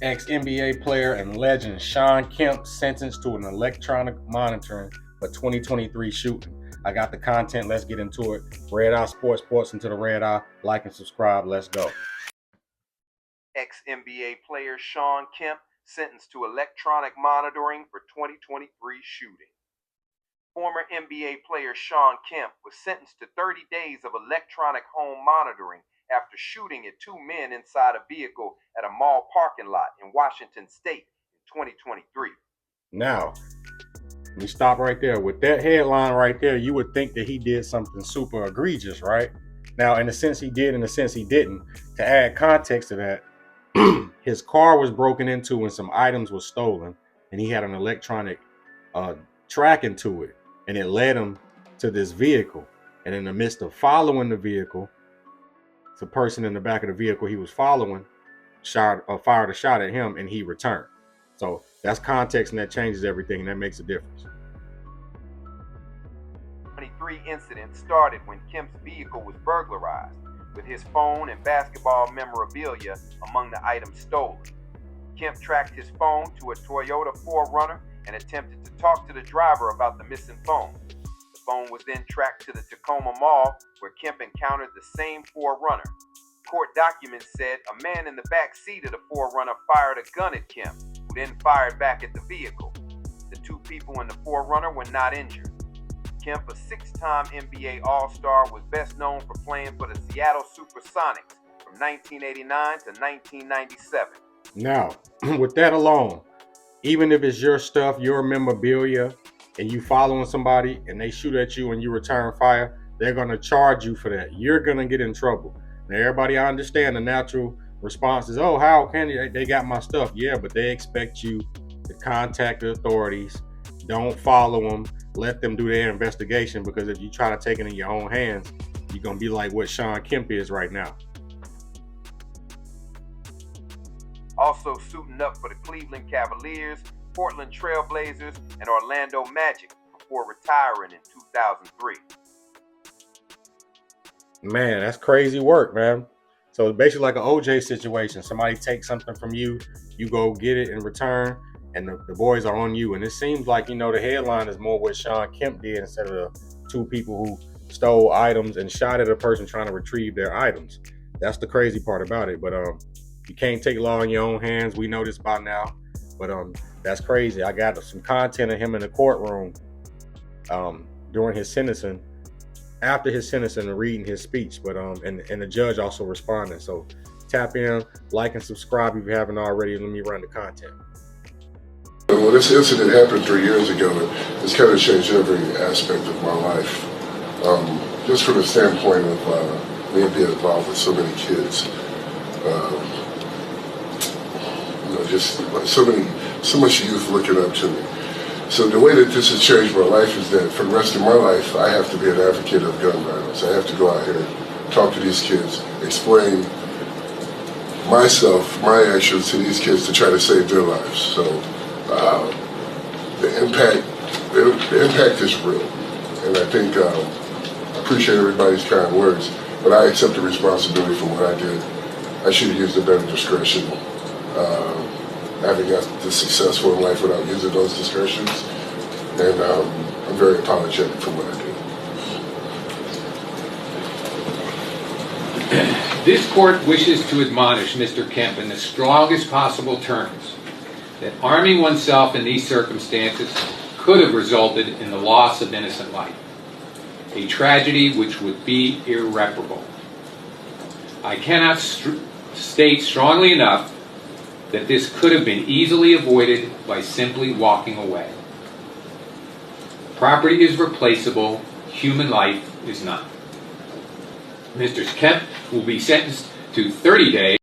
Ex-NBA player and legend Shawn Kemp sentenced to an electronic monitoring for 2023 shooting. I got the content. Let's get into it. Red Eye Sports into the Red Eye. Like and subscribe. Let's go. Ex-NBA player Shawn Kemp sentenced to electronic monitoring for 2023 shooting. Former NBA player Shawn Kemp was sentenced to 30 days of electronic home monitoring after shooting at two men inside a vehicle at a mall parking lot in Washington State in 2023. Now, let me stop right there. With that headline right there, you would think that he did something super egregious, right? Now, in a sense he did, in a sense he didn't. To add context to that, his car was broken into and some items were stolen, and he had an electronic tracking to it, and it led him to this vehicle. And in the midst of following the vehicle, the person in the back of the vehicle he was following fired a shot at him, and he returned. So that's context, and that changes everything, and that makes a difference. 23 incident started when Kemp's vehicle was burglarized, with his phone and basketball memorabilia among the items stolen. Kemp tracked his phone to a Toyota 4Runner and attempted to talk to the driver about the missing phone. The phone was then tracked to the Tacoma Mall, where Kemp encountered the same 4Runner. Court documents said a man in the back seat of the 4Runner fired a gun at Kemp, who then fired back at the vehicle. The two people in the 4Runner were not injured. Kemp, a six-time NBA All-Star, was best known for playing for the Seattle Supersonics from 1989 to 1997. Now, with that alone, even if it's your stuff, your memorabilia, and you following somebody and they shoot at you and you return fire, they're going to charge you for that. You're going to get in trouble. Now, everybody, I understand the natural response is, oh, how can they got my stuff? Yeah, but they expect you to contact the authorities. Don't follow them. Let them do their investigation, because if you try to take it in your own hands, you're going to be like what Shawn Kemp is right now. Also suiting up for the Cleveland Cavaliers, Portland Trail Blazers, and Orlando Magic before retiring in 2003. Man, that's crazy work, man. So it's basically like an OJ situation. Somebody takes something from you, you go get it in return, and the boys are on you. And it seems like, the headline is more what Shawn Kemp did instead of the two people who stole items and shot at a person trying to retrieve their items. That's the crazy part about it. But you can't take law in your own hands. We know this by now. But that's crazy. I got some content of him in the courtroom during his sentencing, after his sentencing, and reading his speech. But and the judge also responded. So tap in, like, and subscribe if you haven't already. Let me run the content. Well, this incident happened 3 years ago. It's kind of changed every aspect of my life. Just from the standpoint of me being involved with so many kids. Just so much youth looking up to me. So the way that this has changed my life is that for the rest of my life, I have to be an advocate of gun violence. I have to go out here, talk to these kids, explain myself, my actions to these kids to try to save their lives. So the impact is real. And I think I appreciate everybody's kind words, but I accept the responsibility for what I did. I should have used a better discretion. I haven't got this successful in life without using those discretions, and I'm very apologetic for what I did. This court wishes to admonish Mr. Kemp in the strongest possible terms that arming oneself in these circumstances could have resulted in the loss of innocent life, a tragedy which would be irreparable. I cannot state strongly enough that this could have been easily avoided by simply walking away. Property is replaceable, human life is not. Mr. Kemp will be sentenced to 30 days